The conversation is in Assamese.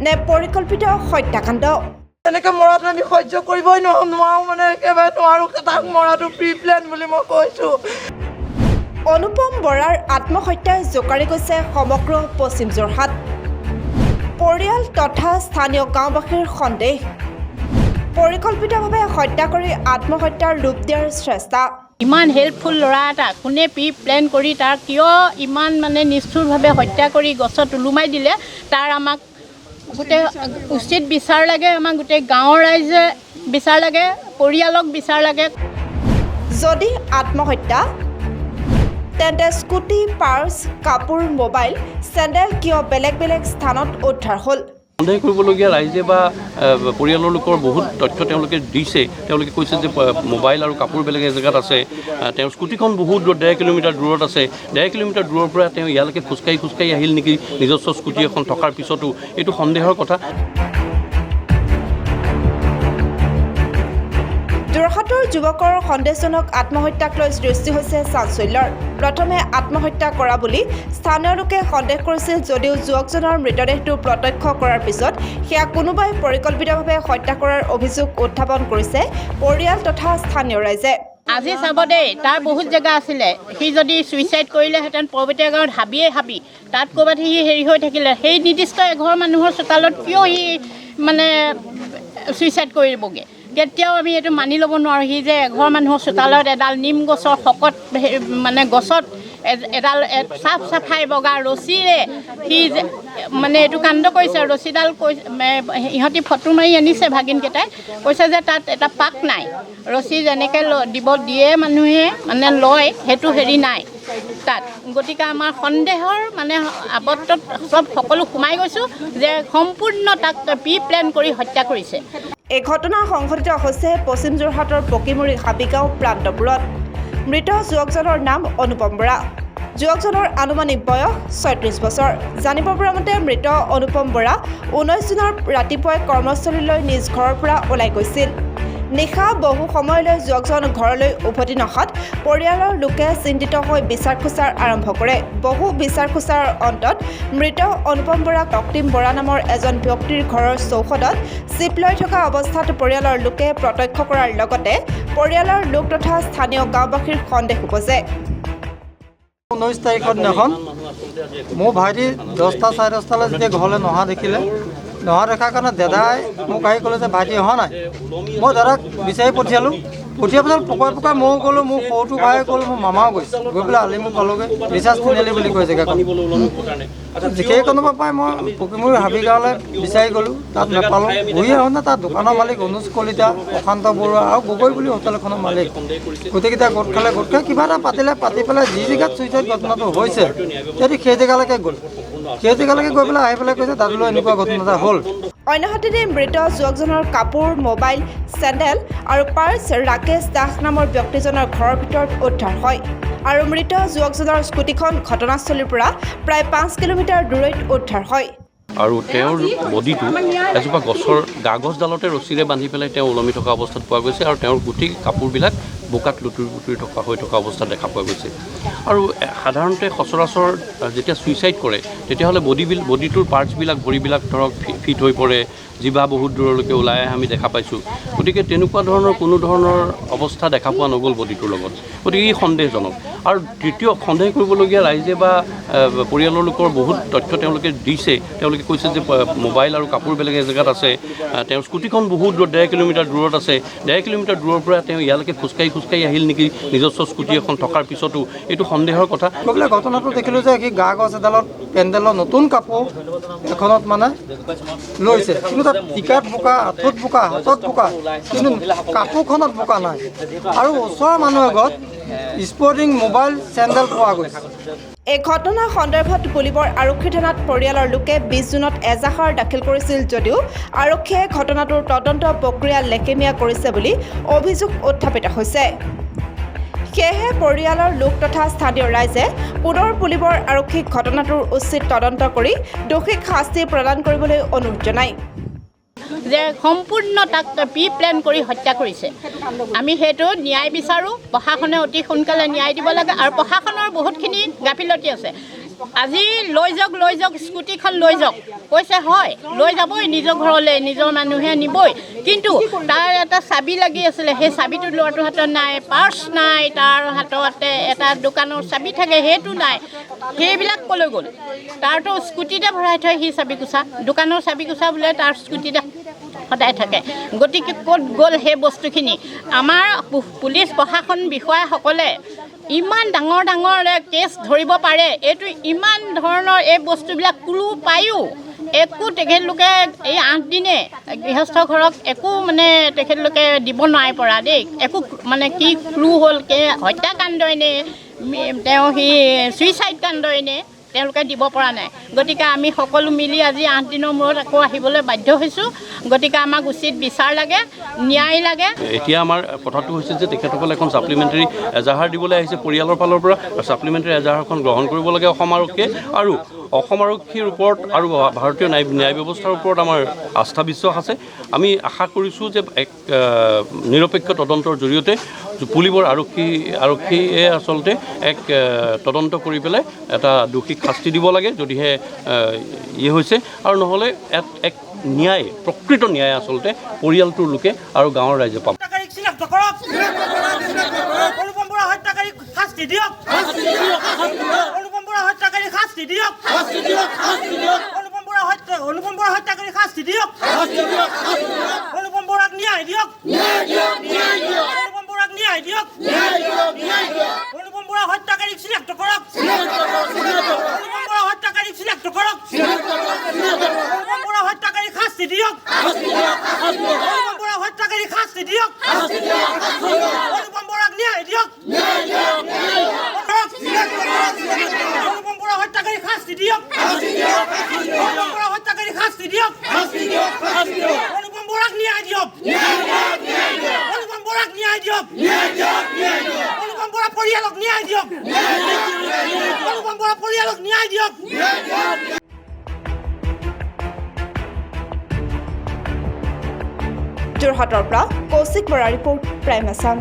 নে পৰিকল্পিত হত্যাকাণ্ড। এনেকে মৰাটো আমি সহ্য কৰিবই নোৱাৰো মানে একেবাৰে নোৱাৰো তাক মৰাটো প্ৰি প্লেন বুলি মই কৈছোঁ। অনুপম বৰাৰ আত্মহত্যাই জোকাৰি গৈছে সমগ্ৰ পশ্চিম যোৰহাট। পৰিয়াল তথা স্থানীয় গাঁওবাসীৰ সন্দেহ, পৰিকল্পিতভাৱে হত্যা কৰি আত্মহত্যাৰ ৰূপ দিয়াৰ চেষ্টা। ইমান হেল্পফুল ল'ৰা এটা কোনে প্ৰি প্লেন কৰি তাৰ কিয় ইমান মানে নিষ্ঠুৰভাৱে হত্যা কৰি গছত ওলোমাই দিলে, তাৰ আমাক গোটেই উচিত বিচাৰ লাগে, আমাক গোটেই গাঁৱৰ ৰাইজে বিচাৰ লাগে, পৰিয়ালক বিচাৰ লাগে। যদি আত্মহত্যা তেন্তে স্কুটি, পাৰ্চ, কাপোৰ, মোবাইল, চেণ্ডেল কিয় বেলেগ বেলেগ স্থানত উদ্ধাৰ হ'ল? সন্দেহ কৰিবলগীয়া ৰাইজে বা পৰিয়ালৰ লোকৰ বহুত তথ্য তেওঁলোকে দিছে। তেওঁলোকে কৈছে যে মোবাইল আৰু কাপোৰ বেলেগ জেগাত আছে, তেওঁৰ স্কুটিখন বহুত দূৰত 1.5 কিলোমিটাৰ দূৰত আছে। 1.5 কিলোমিটাৰ দূৰৰ পৰা তেওঁ ইয়ালৈকে খোজকাঢ়ি আহিল নেকি নিজস্ব স্কুটি এখন থকাৰ পিছতো, এইটো সন্দেহৰ কথা। যোৰহাটৰ যুৱকৰ সন্দেহজনক আত্মহত্যাক লৈ সৃষ্টি হৈছে চাঞ্চল্যৰ। প্ৰথমে আত্মহত্যা কৰা বুলি স্থানীয় লোকে সন্দেহ কৰিছিল যদিও যুৱকজনৰ মৃতদেহটো প্ৰত্যক্ষ কৰাৰ পিছত সেয়া কোনোবাই পৰিকল্পিতভাৱে হত্যা কৰাৰ অভিযোগ উত্থাপন কৰিছে পৰিয়াল তথা স্থানীয় ৰাইজে। আজি চাব দেই, তাৰ বহুত জেগা আছিলে, সি যদি ছুইচাইড কৰিলেহেঁতেন পৰ্বতীয়া গাঁৱত হাবি তাত ক'ৰবাত সি হেৰি হৈ থাকিলে, সেই নিৰ্দিষ্ট এঘৰ মানুহৰ চোতালত কিয় সি মানে ছুইচাইড কৰিবগৈ? কেতিয়াও আমি এইটো মানি ল'ব নোৱাৰোঁ। সি যে এঘৰ মানুহৰ চোতালত এডাল নিম গছৰ শকত মানে গছত এডাল চাফাই বগা ৰছীৰে সি মানে এইটো কাণ্ড কৰিছে। ৰছীডাল ইহঁতি ফটো মাৰি আনিছে ভাগিনকেইটাই, কৈছে যে তাত এটা পাক নাই, ৰছী যেনেকৈ দিয়ে মানুহে মানে লয় সেইটো হেৰি নাই তাত। গতিকে আমাৰ সন্দেহৰ মানে আৱদ্ধত চব সকলো সোমাই গৈছোঁ যে সম্পূৰ্ণ তাক প্ৰি প্লেন কৰি হত্যা কৰিছে। এই ঘটনা সংঘটিত হৈছে পশ্চিম যোৰহাটৰ পকিমুৰি হাবিগাঁও প্ৰান্তপুৰত। মৃত যুৱকজনৰ নাম অনুপম বৰা। যুৱকজনৰ আনুমানিক বয়স 36 বছৰ। জানিব পৰা মতে মৃত অনুপম বৰা 19 জুনৰ ৰাতিপুৱাই কৰ্মস্থলীলৈ নিজ ঘৰৰ পৰা ওলাই গৈছিল। নিশা বহু সময়লৈ যুৱকজন ঘৰলৈ উভতি নহাত পৰিয়ালৰ লোকে চিন্তিত হৈ বিচাৰ খোচাৰ আৰম্ভ কৰে। বহু বিচাৰ খোচাৰ অন্তত মৃত অনুপম বৰাক অক্তিম বৰা নামৰ এজন ব্যক্তিৰ ঘৰৰ চৌহদত চিপ লৈ থকা অৱস্থাত পৰিয়ালৰ লোকে প্ৰত্যক্ষ কৰাৰ লগতে পৰিয়ালৰ লোক তথা স্থানীয় গাঁওবাসীৰ সন্দেহ উপজে। 19 তাৰিখৰ দিনাখন মোৰ ভাইটি 10টা 10:30লৈ যেতিয়া ঘৰলৈ নহা দেখাৰ কাৰণে দাদাই মোক আহি ক'লে যে ভাইটি অহা নাই। মই দাদাক বিচাৰি পঠিয়ালোঁ। পঠিয়াৰ পিছত পকাই ময়ো গ'লোঁ, মোৰ সৰুটো ভাই গ'ল, মোৰ মামাও গৈছে। গৈ পেলাই আলি মোক পালোগৈ, ৰিচাৰ্জ তিনিআলি বুলি কয় জেগাখন। সেইকণৰ পৰা মই পকিমুৰি হাবিগাঁৱলৈ বিচাৰি গ'লোঁ, তাত নাপালোঁ। ঘূৰি আহোঁতে তাত দোকানৰ মালিক অনুজ কলিতা, প্ৰশান্ত বৰুৱা আৰু গগৈ বুলি হোটেল এখনৰ মালিক গোটেইকেইটা গোট খালে কিবা এটা পাতি পেলাই যি জেগাত ছুইচাইড ঘটনাটো হৈছে যদি সেই জেগালৈকে গ'ল। সেই জেগালৈকে গৈ পেলাই আহি পেলাই কৈছে তাতলৈ এনেকুৱা ঘটনা এটা হ'ল। অন্যহাতেদি মৃত যুৱকজনৰ কাপোৰ, মোবাইল, চেণ্ডেল আৰু পাৰ্চ ৰাকেশ দাস নামৰ ব্যক্তিজনৰ ঘৰৰ ভিতৰত উদ্ধাৰ হয় আৰু মৃত যুৱকজনৰ স্কুটিখন ঘটনাস্থলীৰ পৰা প্ৰায় 5 কিলোমিটাৰ দূৰৈত উদ্ধাৰ হয়। আৰু তেওঁৰ বডিটো এজোপা গছৰ গাগছডালতে ৰছীৰে বান্ধি পেলাই তেওঁ ওলমি থকা অৱস্থাত পোৱা গৈছে আৰু তেওঁৰ গোটেই কাপোৰবিলাক বোকাত লুতুৰি হৈ থকা অৱস্থাত দেখা পোৱা গৈছে। আৰু সাধাৰণতে সচৰাচৰ যেতিয়া ছুইচাইড কৰে তেতিয়াহ'লে বডিটোৰ পাৰ্টছবিলাক ভৰিবিলাক ধৰক ফিট হৈ পৰে, জিভা বহুত দূৰলৈকে ওলাই আহে আমি দেখা পাইছোঁ। গতিকে তেনেকুৱা ধৰণৰ কোনো ধৰণৰ অৱস্থা দেখা পোৱা নগ'ল বডিটোৰ লগত। গতিকে ই সন্দেহজনক। আৰু তৃতীয় সন্দেহ কৰিবলগীয়া ৰাইজে বা পৰিয়ালৰ লোকৰ বহুত তথ্য তেওঁলোকে দিছে। তেওঁলোকে কৈছে যে মোবাইল আৰু কাপোৰ বেলেগ জেগাত আছে, তেওঁৰ স্কুটিখন বহুত দূৰত 1.5 কিলোমিটাৰ দূৰত আছে। 1.5 কিলোমিটাৰ দূৰৰ পৰা তেওঁ ইয়ালৈকে খোজকাঢ়ি আহিল নেকি নিজস্ব স্কুটি এখন থকাৰ পিছতো, এইটো সন্দেহৰ কথা। গৈ পেলাই ঘটনাটো দেখিলোঁ যে সি গা গছ এডালত পেণ্ডেলৰ নতুন কাপোৰ এখনত মানে লৈছে, কিন্তু তাত টিকাত বোকা, আঁঠুত বোকা, হাতত বোকা, কিন্তু কাপোৰখনত বোকা নাই। আৰু ওচৰৰ মানুহ এঘৰত স্পৰ্টিং, মোবাইল, চেণ্ডেল পোৱা গৈছে। এই ঘটনা সন্দৰ্ভত পুলিবৰ আৰক্ষী থানাত পৰিয়ালৰ লোকে 20 জুনত এজাহাৰ দাখিল কৰিছিল যদিও আৰক্ষীয়ে ঘটনাটোৰ তদন্ত প্ৰক্ৰিয়া লেকেমীয়া কৰিছে বুলি অভিযোগ উত্থাপিত হৈছে। সেয়েহে পৰিয়ালৰ লোক তথা স্থানীয় ৰাইজে পুনৰ পুলিবৰ আৰক্ষীক ঘটনাটোৰ উচিত তদন্ত কৰি দোষীক শাস্তি প্ৰদান কৰিবলৈ অনুৰোধ জনায়। যে সম্পূৰ্ণ তাক প্ৰি প্লেন কৰি হত্যা কৰিছে। আমি সেইটো ন্যায় বিচাৰোঁ, প্ৰশাসনে অতি সোনকালে ন্যায় দিব লাগে আৰু প্ৰশাসনৰ বহুতখিনি গাফিলতি আছে। আজি লৈ যাওক স্কুটিখন লৈ যাওক কৈছে হয় লৈ যাবই নিজৰ ঘৰলৈ নিজৰ মানুহে নিবই কিন্তু তাৰ এটা চাবি লাগি আছিলে সেই চাবিটো ল'ৰাটোৰ হাতত নাই পাৰ্চ নাই তাৰ হাততে এটা দোকানৰ চাবি থাকে সেইটো নাই সেইবিলাক ক'লৈ গ'ল তাৰতো স্কুটিতে ভৰাই থয় সি চাবিকোচা দোকানৰ চাবিকোচা বোলে তাৰ স্কুটিতে সদায় থাকে গতিকে ক'ত গ'ল সেই বস্তুখিনি আমাৰ পুলিচ প্ৰশাসন বিষয়াসকলে ইমান ডাঙৰ কেছ ধৰিব পাৰে এইটো ইমান ধৰণৰ এই বস্তুবিলাক ক্লু পায়ো একো তেখেতলোকে এই 8 দিনে গৃহস্থ ঘৰক একো মানে তেখেতলোকে দিব নোৱাৰে পৰা দেই একো মানে কি ক্লু হ'ল হত্যাকাণ্ডই নে তেওঁ সি ছুইচাইড কাণ্ডই নে তেওঁলোকে দিব পৰা নাই গতিকে আমি সকলো মিলি আজি 8 দিনৰ মূৰত আকৌ আহিবলৈ বাধ্য হৈছোঁ গতিকে আমাক উচিত বিচাৰ লাগে ন্যায় লাগে এতিয়া আমাৰ কথাটো হৈছে যে তেখেতসকলে এখন ছাপ্লিমেণ্টাৰী এজাহাৰ দিবলৈ আহিছে পৰিয়ালৰ ফালৰ পৰা ছাপ্লিমেণ্টাৰী এজাহাৰখন গ্ৰহণ কৰিব লাগে অসম আৰক্ষীয়ে আৰু অসম আৰক্ষীৰ ওপৰত আৰু ভাৰতীয় ন্যায় ব্যৱস্থাৰ ওপৰত আমাৰ আস্থা বিশ্বাস আছে আমি আশা কৰিছোঁ যে এক নিৰপেক্ষ তদন্তৰ জৰিয়তে পুলিবৰ আৰক্ষীয়ে আচলতে এক তদন্ত কৰি পেলাই এটা দোষীক শাস্তি দিব লাগে যদিহে হৈছে আৰু নহ'লে এক ন্যায় প্ৰকৃত ন্যায় আচলতে পৰিয়ালটোৰ লোকে আৰু গাঁৱৰ ৰাইজে পাব যোৰহাটৰ পৰা কৌশিক বৰা ৰিপৰ্ট প্ৰাইম আছাম।